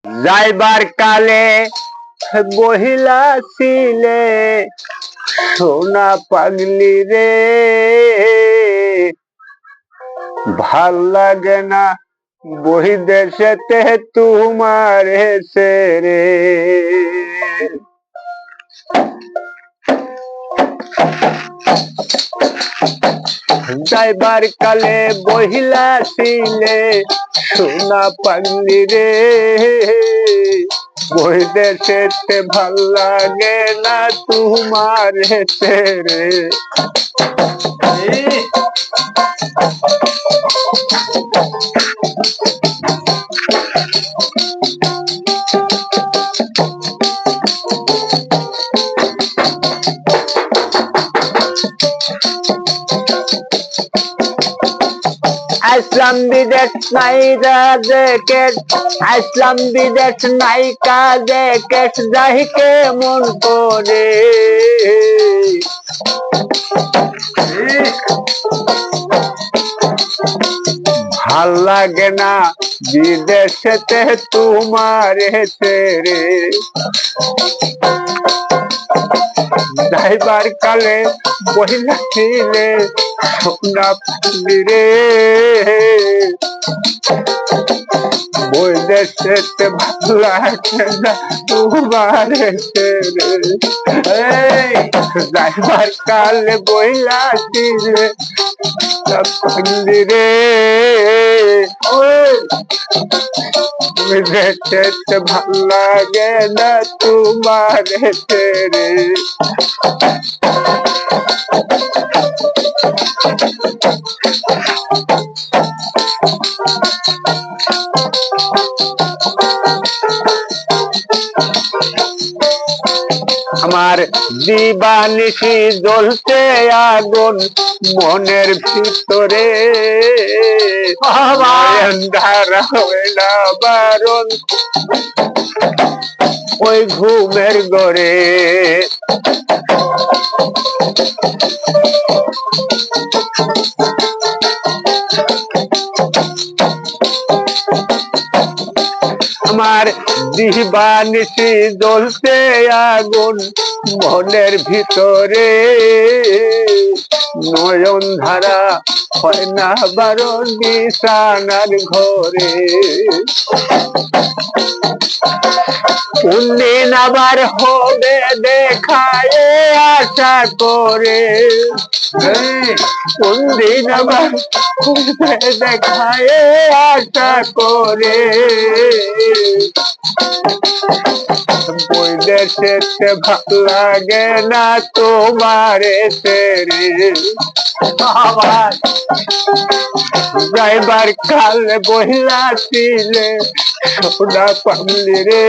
যাইবার কালে বহিলা ছিলে সোনা পাগলি রে, ভাল লাগে না বহি দেশেতে তোমার হেসে রে। যাইবার কালে বহিলা ছিলে সোনা পাগলি রে, বহি দেশেতে ভাল লাগে না তোমার হেসে রে। আসলাম বিদেশ নাইরা দেখে, আসলাম বিদেশ নাইকা দেখে, যাই কেমন করে ভাল লাগে না বিদেশেতে তোমার হেসে রে। যাইবার কালে বহিলা ছিলে সোনা পাগলি রে, বই দেশেতে ভাল লাগে না তোমার হেসে রে। যাইবার কালে বহিলা ছিলে পাগলি রে, দেশেতে ভাল লাগে না তোমার হেসে রে। আমার দিবানিশি জ্বলছে আগুন মনের ভিতরে, ধারা হয় না বারণ ওই ঘুমের ঘরে। আমার দিবানিশি জ্বলছে আগুন মনের ভিতরে, নয়ন ধারা হয় না বারণ বিছানার ঘরে। কোনদিন আবার হবে দেখায় আশা করে, কোনদিন আবার হবে দেখায় আশা করে, বই দেশেতে ভাল লাগে না তোমার হেসে রে। যাইবার কালে বহিলা ছিলে সোনা পাগলি রে,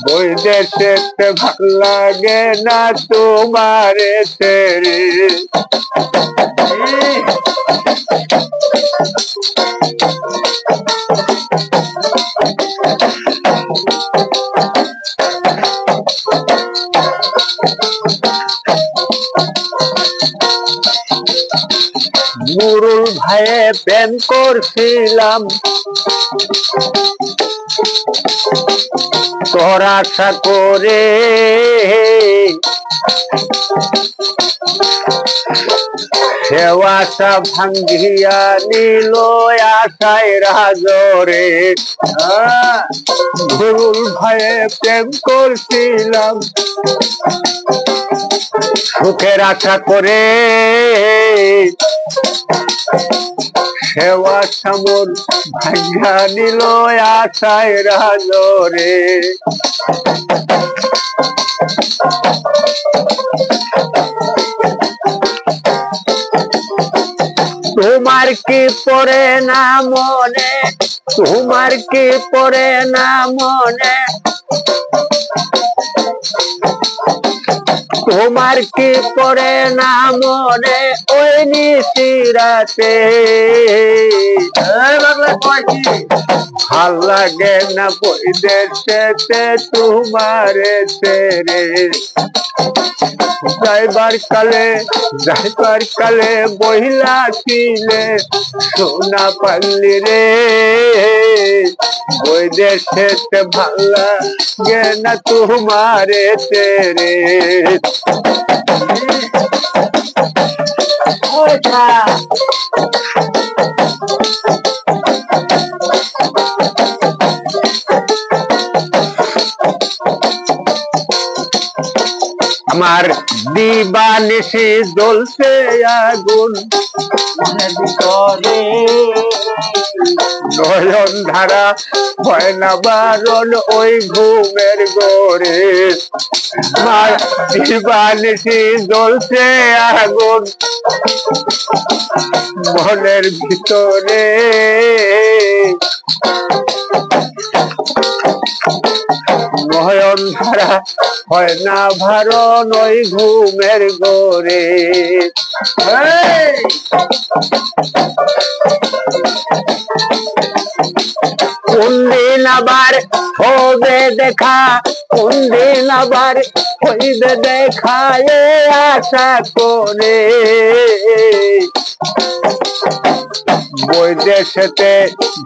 বই দেশেতে ভাল লাগে না তোমার হেসে রে। নুরুল ভাইয়ে প্রেম করছিলাম তোর আশা করে, সে আশা ভাঙ্গিয়া নিল আশায় রাজরে। নুরুল ভাইয়ে প্রেম করছিলাম সুখের আশা করে, সে আশা মোর ভাঙ্গা নিল আশায় রাজরে। তোমার কি পড়ে না মনে, তোমার কি পড়ে না মনে, তোমার কি পড়ে না মনে ওই নিশিরাতে ভাল লাগে না বৈদেশেতে তোমারে ছেড়ে যাইবার কালে বহিলা ছিলে সোনা পাল্লি রে বৈদেশেতে ভাল লাগে না তোমারে ছেড়ে আমার দিবানিশি জ্বলছে আগুন নয়ন ধারা হয় না বারণ ওই ঘুমের গড়ে আমার দিবানিশি জ্বলছে আগুন মনের ভিতরে নয়ন ধারা হয় না ভারণ ওই ঘুমের গড়ে কোন দিন আবার হবে দেখা কোন দিন আবার হইবে দেখা এ আশা করে বৈদেশেতে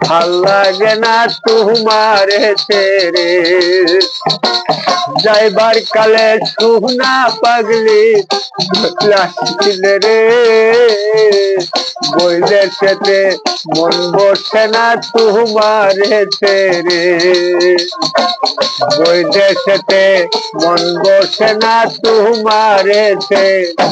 ভাল লাগে না তোমারে ছেড়ে যাইবার কালে সোনা পাগলি ছিলে রে বৈদেশেতে মন বসে না তোমারে ছেড়ে বৈদেশেতে মন বসে না তোমারে ছেড়ে